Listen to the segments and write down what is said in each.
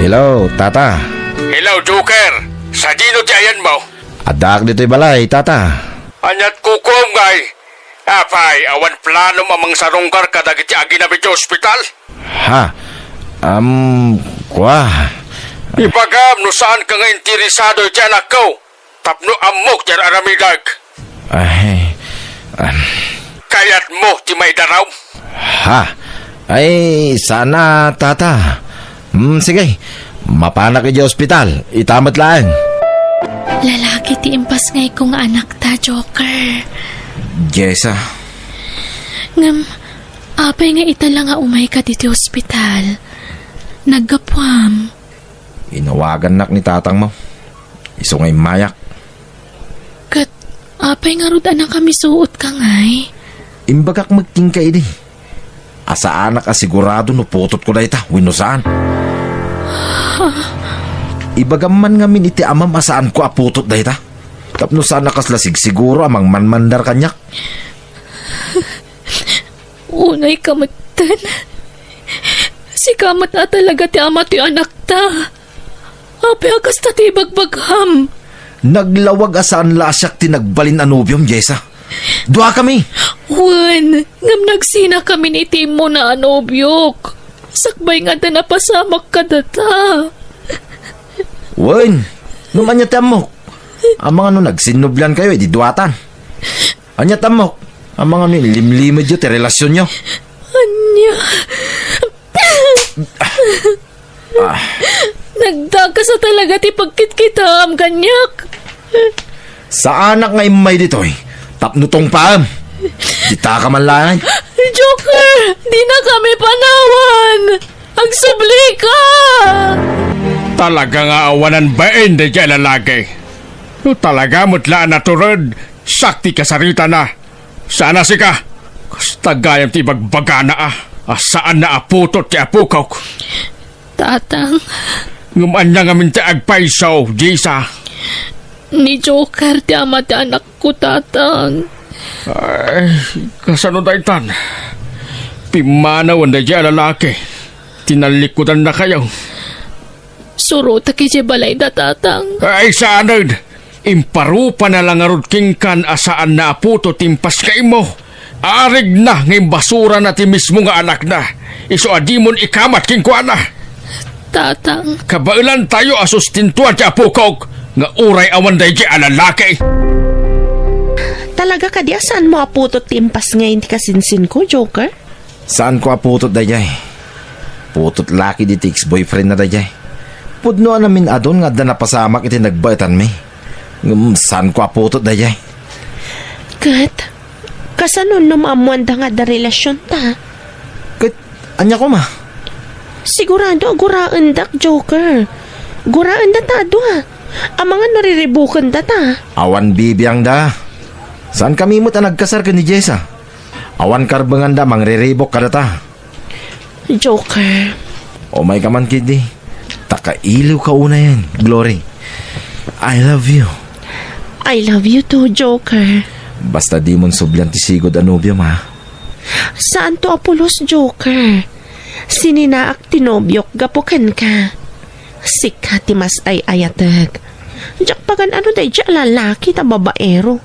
Hello, tata. Hello, Joker. Sa dino tiyan mo? Adak dito'y balay, tata. Anyat kukom, ngay. Apay, awan plano mamang sarungkar kadagiti aginabi sa ospital? Ha? Kwa? Ipagam no saan ka nga interesado dyan ako. Tapno amok dyan aramidag. Ay, Kayat mo ti may daraw. ha? Ay, sana, tata. Sige. Mapanak ka di ospital. Itamat lang. Lalaki ti impas ngay kong anak ta, Joker. Jessa. Ngam, apay nga itala nga umay ka diti ospital. Naggapwam. Inawagan nak ni tatang mo. Iso ngay mayak. Kat, apay nga rod anak kami suot ka ngay. Imbagak magking ka idi. Asa anak asigurado no putot ko na ita. Winosaan. Ibagaman ngamin iti amam asaan ko aputot na ita. Tapno sana kaslasig siguro amang manmandar kanyak. Unay kamatan. Si kamat na talaga ti ama ti anak ta. Apay akas ta ti bagbagham. Naglawag asaan lasyak ti nagbalin anubium, Jessa. Dua kami. Juan, ngam nagsina kami ni Timo na anobyok. Sakbay nga ta napasamak ka data. Wen, numanya tamok. Ang mga nagsinublan kayo, di duwatan. Anya tamok. Ang mga limlimid yun, ti relasyon nyo. Anya. Nagdaga sa talaga ti pagkit-kitam, kanyak. Sa anak nga imay ditoy, tapnutong paam. Kita ka man lang. Joker, di na kami panawan. Ang subli ka. Talaga nga awanan ba hindi dyan lalaki? No talaga mutlaan na turod. Sakti ka sarita na. Sana si ka. Kastagayam ti bagbaga na Asaan na aputot ti apukaw. Tatang, Nguman niya nga minti agpaisaw, Jisa. ni Joker ti ama ti anak ko, tatang. Ay, kasano daitan? Pimanaw ang dyan lalaki. Tinalikutan na kayo. Surota ki si balay da, tatang. Ay, saanad. Imparupa na lang arod kingkan asaan na aputo timpas kay mo. Arig na ng basura na ti mismo nga anak na. Iso adimon ikamat kingkuana. Tatang, Kabailan tayo asustintuan ti apukog. Nga uray awan day di alalaki. Talaga ka di saan mo aputot timpas ngayon ti kasinsin ko, Joker? Saan ko aputot dayay? Putot laki di ex-boyfriend na dayay. Pudnoan namin adon nga da napasamak iti nagbaitan mi. Saan ko aputot dayay? Kat, kasanon numamuan da nga da relasyon ta? Kat, anya ko ma? Sigurado guraan dak, Joker. Guraan da ta, adwa. Ang mga nariribukan da ta. Awan bibiyang da. Saan kami mo ta nagkasar ka ni Jessa? Awan karbangan da mangriribok ka ta. Joker, O may kaman kidi. Takailiw ka una yan, Glory. I love you. I love you too, Joker. Basta di mon subyan ti sigod anubium ha. Saan to apulos, Joker? Sininaak tinobyok gapukan ka. Sika ti mas ay ayatag. Jak pagan ano day jay lalaki ta babaero.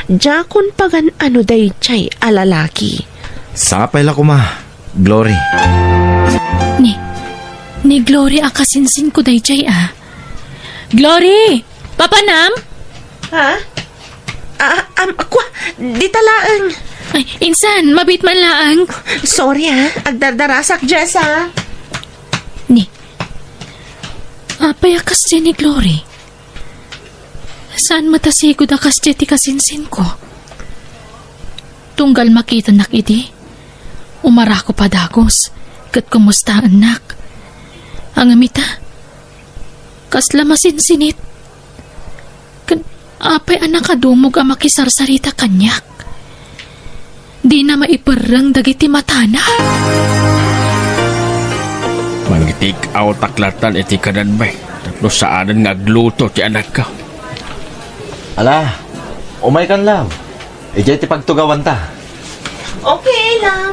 Jakon pagan ano day jay alalaki. Sapay la ko ma, Glory. ni Glory akasinsin ko day jay Glory! Papanam? Ha? Ako, di talaang. Ay, insan, mabit man laang. Sorry agdardarasak, Jessa. Apay akas dyan ni Glory. Saan matasigod akas dyan ti kasinsin ko? Tunggal makita nak iti. Umara ko pa dagos. Kat kumusta anak? Ang amita. Kasla masinsinit. Apay anak kadumog ang makisarsarita kanyak. Di na maiparang dagiti matana. Mangitik aw taklatan iti kanan bay. Tapos saanan nga agluto ti anak ka. Ala, umay kan lang. Ijay ti pagtugawan ta. Okay lang.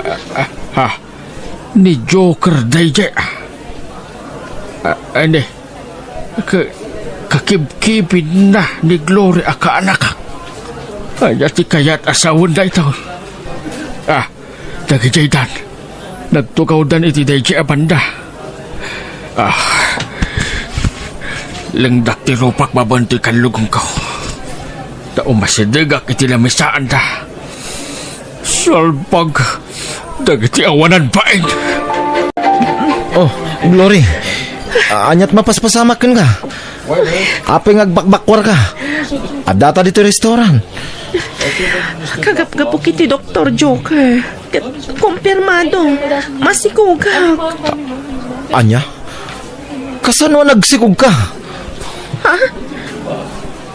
Ni Joker day Ane, kakibkibin na ni Glory aka anak. Anya ti kayat asawon da ito. Dagi jaydan. Nagtukaw dan iti dahi abanda. Lengdak ti rupak babanti kan lugong ko. Da umasidagak iti lamisaan da. Salpag. Dagi ti awanan bain. Oh, Glory. Anyat mapaspasamakin ka. Apay ngagbakbakwar ka. Adata dito restoran. Kagap-gapo kiti Dr. Joker. Kumpirmado. Masikugak. Anya? Kasano nagsikog ka?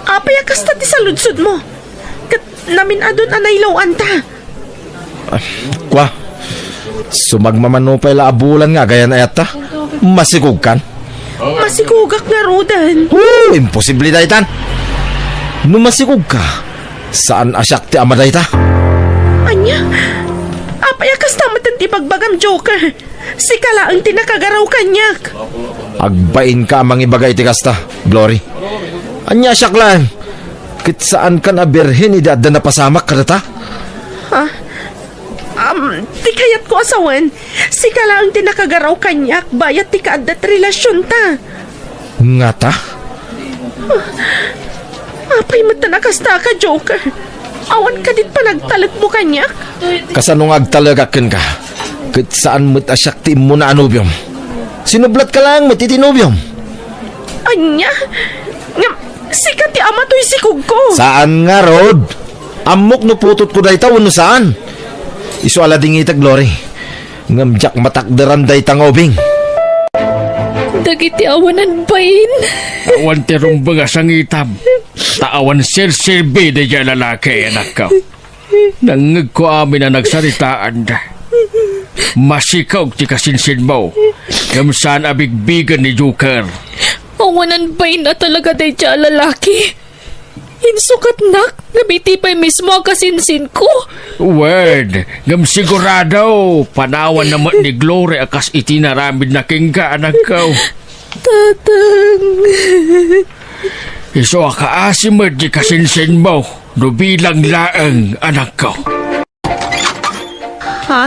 Apay akasta ti saludsod mo. Kat namin adon anaylawan ta. Kwa? Sumagmamanupay la abulan nga gaya na yata. Masikog kan? Masikugak nga rodan. Imposible daytan. No masikog ka, saan asyak ti ama dayta? Anya? Apay akasta matan ti pagbagam Joker. Si kala ang tinakagaraw kanyak. Agbain ka amang ibagay ti kasta, Glory. Anya asyak lang. Kit saan kan abirhin idada na pasamak ka data? Ti kayat ko asawan. Si kala ang tinakagaraw kanyak. Bayat ti kaadat relasyon ta. Nga ta? Apay matanakasta ka, Joker. Awan ka dit pa nagtalag mo kanyak. Kasano nga agtalagakin ka? Kit saan mo't asyak ti mo na anubyom? Sinublat ka lang mo't itinubyom? Anya? Nga, sikat ti ama to'y sikog ko. Saan nga, Rod? Amok no putot ko dayta uno saan? Isu ala dingita, Glory. Ngamjak matakderan dayta ngobing. Dagiti awanan bain. Awan ti rumbang asang itam. Taawan sir-sirbi da dyan lalaki, anak ko. Nangag ko amin na nagsaritaan da. Masikaw ti kasinsin mo. Kamsaan abigbigan ni Joker. Awanan bain na talaga day siya lalaki. Insukat nak, namitipay mismo ang kasinsin ko. Word, ngam sigurado, panawan naman ni Glory akas itinaramid na kingga, anak ko. Tatang. Iso akaasimad di kasinsin mo, no bilang laang, anak ko. Ha?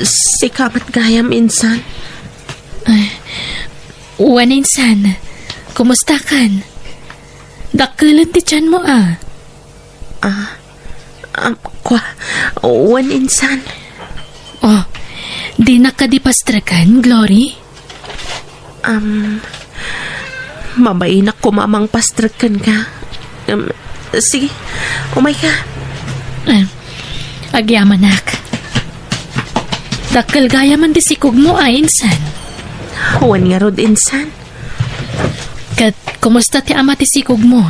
Si kamat gayam insan. Uwan insan, kumusta kan? Dakilan ti tiyan mo Kwa, wan insan. Oh, di nakadipastrakan, Glory? Mabainak ko mamang pastrakan ka. Sige, umay ka. Agyamanak. Dakil gaya man di sikog mo insan. Wan nga rod insan. Kat, kumusta ti ama ti sikog mo?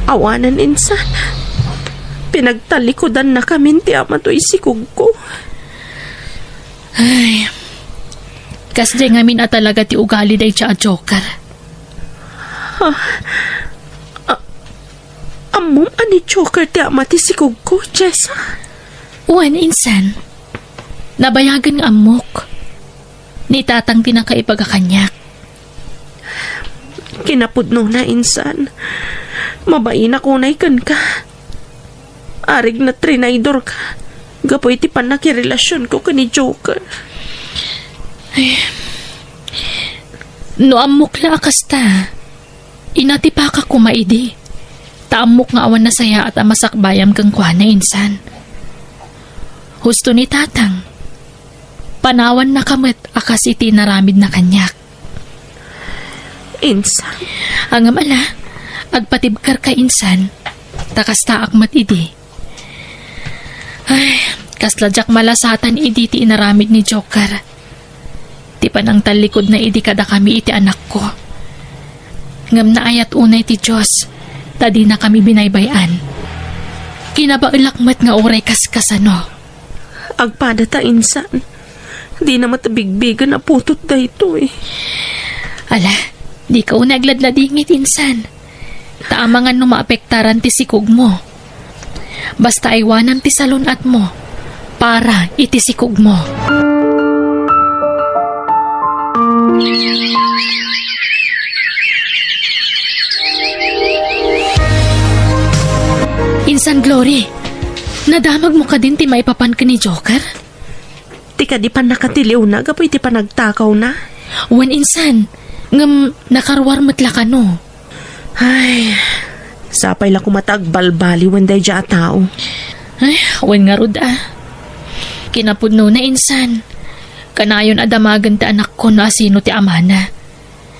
Awanan insan. Pinagtalikodan na kami ti ama to'y sikog ko. Ay, kasdi ngamin at talaga ti ugali day siya Joker. Amom ani Joker ti ama ti sikog ko, Jessa. Uwan insan. Nabayagan ng amok. Ni tatang tinakaipagakanyak. Kinapudno na insan. Mabain ako na ikan ka. Arig na trinaydor ka. Gapoy ti panakirelasyon ko kani Joker. No amok la akasta. Inati pa ka kumaidi. Taamok nga awan na saya at amasakbayam kang kwa na insan. Husto ni tatang. Panawan na kamit akas iti naramid na kanyak. Insan. Ang amala, agpatibkar ka insan, takas taak mat idi. Ay, kasladyak malasatan idi ti inaramid ni Joker. Ti panang talikod na idi kada kami iti anak ko. Ngam na ayat unay ti Diyos, tadi na kami binaybayan. Kinabailakmat nga oray kaskasano. Agpada ta insan. Di na matabigbigan na putot da ito eh. Ala, di ka nagladladingit insan. Taamangan no maapektaran ti sikog mo. Basta iwanan ti salunat mo. para itisikog mo. Insan Glory, nadamag mo ka din ti maipapan ka ni Joker? Tika di pa nakatiliw na, gapoy di pa nagtakaw na. Wen insan, ngam nakarwar matla ka no. Ay, sapay la kumatagbalbali when day dya tao. Ay, wen nga rod ah. Kinapudno na insan. Kanayon adamagan ti anak ko na asino ti amana.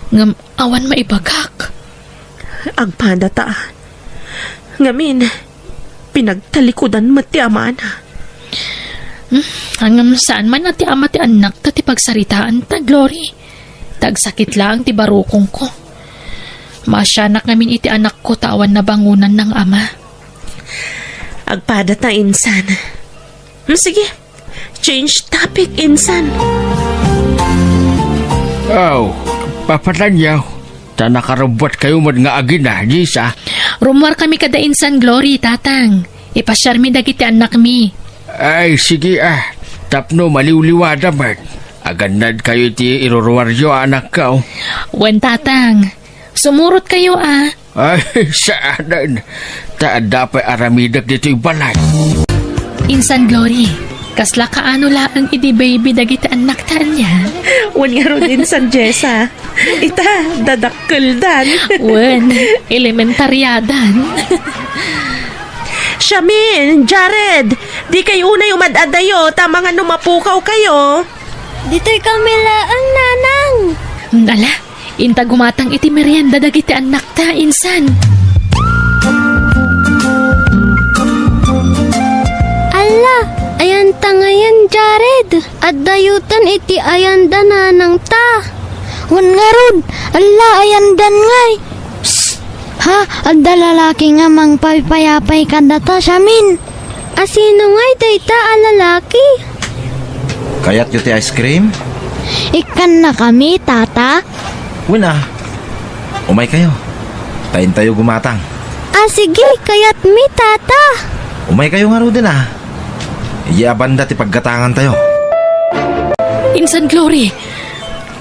Ngam awan maibagak. Agpada ta. Ngamin, pinagtalikudan mo ti amana. Hangam saan man na ti ama ti anak ta ti pagsaritaan ta, Glory. Tagsakit lang ti barukong ko. Masyanak ngamin iti anak ko tawan na bangunan ng ama. Agpada ta, insan. Sige, change topic, insan. Oh, papatagyaw. Ta nakarabot kayo man nga agina, Jisa. Rumor kami kada insan, Glory, tatang. Ipasyar mi dagiti anak mi. Ay, sige Tapno maliwliwada man. Aganad kayo ti iruruwaryo anak ka. Wen tatang, sumurot kayo ah. Ay, saanan. Ta dapat aramidag dito'y balay. Insan Glory, kasla kaano laang iti baby dagiti anak taan niya. Wan nga ron, insan Jessa. Ita, dadakkel dan. Wen, elementaryadan. Shamin, Jared, di kayo unay umadadayo, tama nga numapukaw kayo. Dito'y kami laang nanang. Dala, inta gumatang iti merienda dagiti anak ta, insan. Ala, ayan ta ngayon, Jared. At dayutan iti ayan da nanang ta. Wan nga rod, ala ayan dan ngay. Psst! Ha, at da lalaki nga mang paypayapay kada ta, Shamin. Asino ngay dayta a lalaki? Kayat yu ti ice cream? Ikan na kami, tata. Wina. Umay kayo. Tayin tayo gumatang. Sige, kayat mi, tata. Umay kayo nga din Iyabanda ti paggatangan tayo. Insan Glory,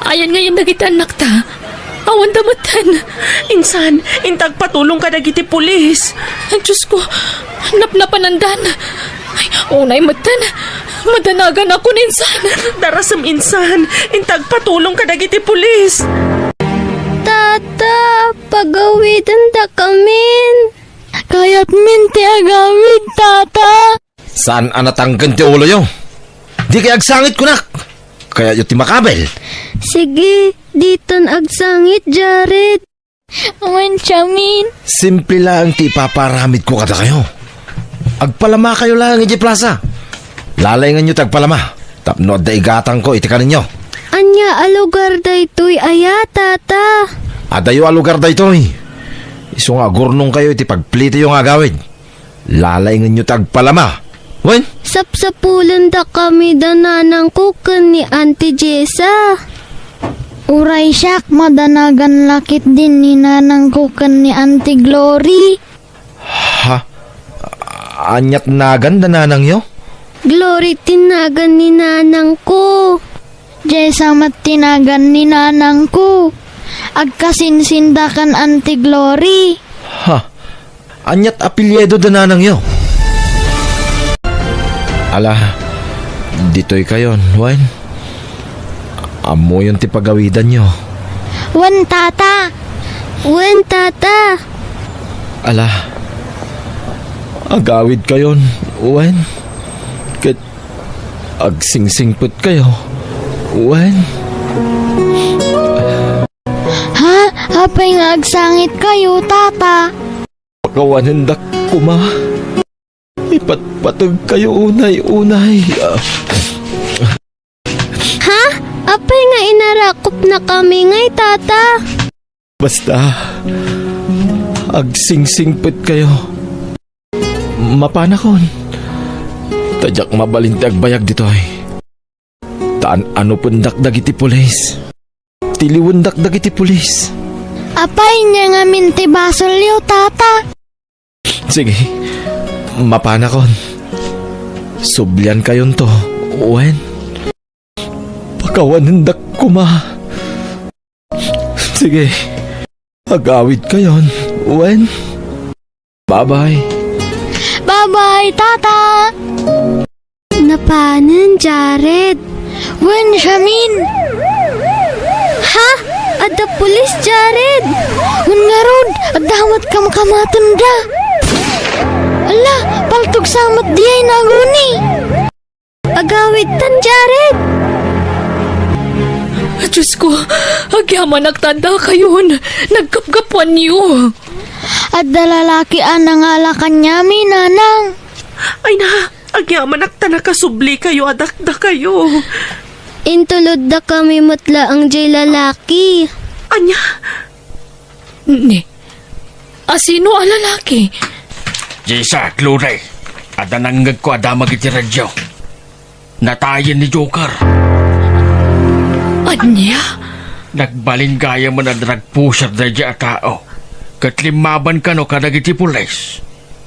ayan ngayon dagiti anak ta. Awan damatan. Insan, intag patulong ka dagiti pulis. Ang Diyos ko, napnapanandan. Ay, unay matan. Madanagan ako ninsan. Darasam, insan, intag patulong ka dagiti pulis. Tata, pagawitan da kamin. Kayat minti agawid, tata. Saan anatanggan ti ulo yo? Di kay agsangit kunak. Kaya yu ti makabel. Sige, diton agsangit, Jared. Awan, Shamin. Simple lang ti ipaparamid ko kada kayo. Agpalama kayo lang iti plaza. Lalay nga nyo tagpalama. Tapno da igatang ko iti kaninyo. Anya alugar da ito'y aya, tata. Adayo alugar da ito'y. Iso nga gurnong kayo iti pagplito yung agawid. Lalay nga nyo tagpalama. Wen? Sapsapulan da kami da nanang kukan ni Auntie Jessa. Uray siyak, madanagan lakit din ni nanang kukan ni Auntie Glory. Ha? Anyat nagan da nanang yo? Glory tinagan ni nanang ko. Jessa mat tinagan ni nanang ko. Agkasinsindakan Auntie Glory. Ha? Anyat apelyedo da nanang yo? Ala, dito'y kayon, Wen. Amo yung tipagawidan nyo. Wen tata. Wen tata. Ala, agawid kayon, Wen. Kat agsingsingput kayo, Wen. Ha? Hapay nga agsangit kayo, tata. Pakawanindak kuma. Ipatpatag kayo unay-unay. Ha? Apay nga inarakop na kami ngay, tata. Basta, agsingsingput kayo. Mapanakon. Tadyak mabalintag bayag ditoy. Taan ano pundak dagiti pulis. Tiliwundak dagiti pulis. Apay niya nga minti basolyo, tata. Sige, mapanakon. Sublyan kayon to, Wen. Pakawanindak ko, ma. Sige, agawid kayon, Wen. Bye-bye. Bye-bye, tata! Napanan, Jared? Wen, Shamin? Ha? Ada pulis, Jared? Wen nga rod, adawat ka makamatanda. Ala, paltog samat diyay naguni. Agawid tan, Jared? Diyos ko, agyaman nagtanda kayon. Nagkapgapuan niyo. At dalalaki ang nangalakan niya, nanang. Ay na, agyaman na kasubli kayo, adakda kayo. Intulod da kami mutla ang jay lalaki. Anya, Ni, sino ang lalaki? Jisa, Klure. Ada nanggag ko ada magiti radyo. Natayan ni Joker. Anya? Nagbalin gaya mo na drug pusher na dya tao. Katlimaban ka no kadagiti pulis.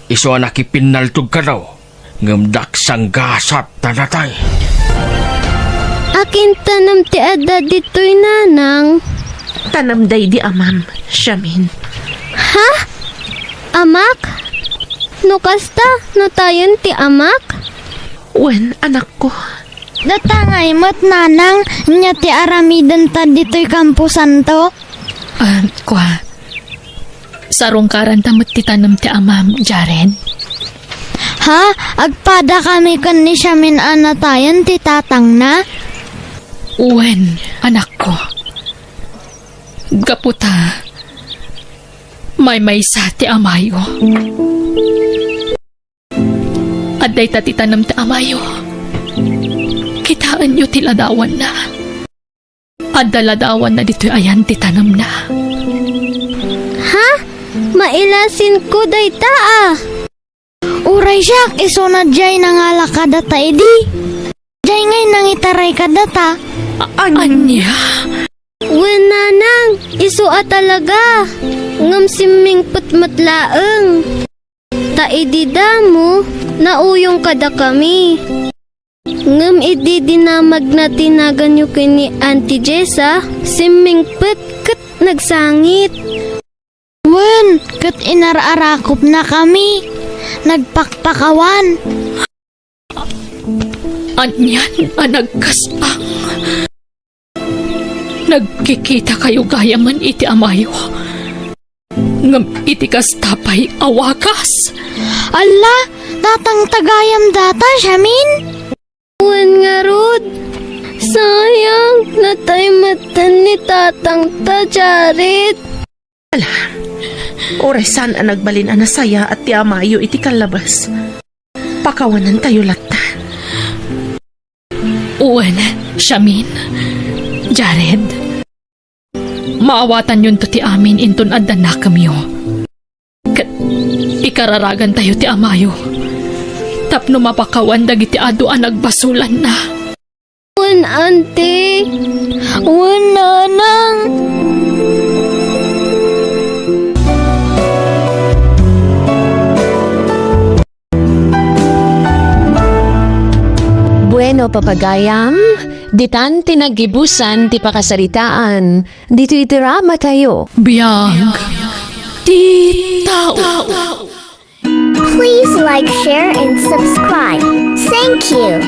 Iso nakipinaltog ka daw. Ngamdak sang gasat tanatay. Akin tanam ti ada dito'y nanang. tanamday di amam, Shamin. Ha? Amak? No kasta? No tayon ti amak? Wen, anak ko. Datangay mo't nanang nya ti aramidan ta dito'y kampusan to. Kwa. Sarong karantamot ti tanam ti amam, Jared. Ha? Agpada kami kan ni Shamin anatayan ti tatang na? Uwen, anak ko. Gaputa. May sa ti amayo. Aday ta ti tanam ti amayo. Kitaan nyo ti ladawan na. Adda ladawan na dito'y ayan ti tanam na. Ha? Mailasin ko day ta ah. Uray siyak, iso na jay nangalakada ta edi. Jay ngay nangitaray kada ta. Anya? Wen nanang, iso a talaga. Ngam siming putmatlaeng. Ta edi damo, nauyong kada kami. Ngam edi dinamag na tinagan yu kini Auntie Jessa, siming put kat nagsangit. Wen, kat inararakop na kami. Nagpakpakawan. Anyan anagkaspang. Nagkikita kayo gaya man iti amayo. Ngam iti kastapay awakas. Ala, datang tagayam data, Shamin? Wen nga rod. Sayang, nataymatan ni tatang ta, Jared. Oresan ang nagbalin ang nasaya at ti amayo iti kalabas. Pakawanan tayo lata. Uwen, Shamin, Jared. Maawatan yun to ti amin inton adda na kamyo. Ikararagan tayo ti amayo. Tapno mapakawan dagiti ado ang nagbasulan na. Wen, ante. Wen, nanang. Bueno, papagayam, ditan tinagibusan ti pakasaritaan, dito itirama tayo. Biyag. Di tao. Please like, share, and subscribe. Thank you.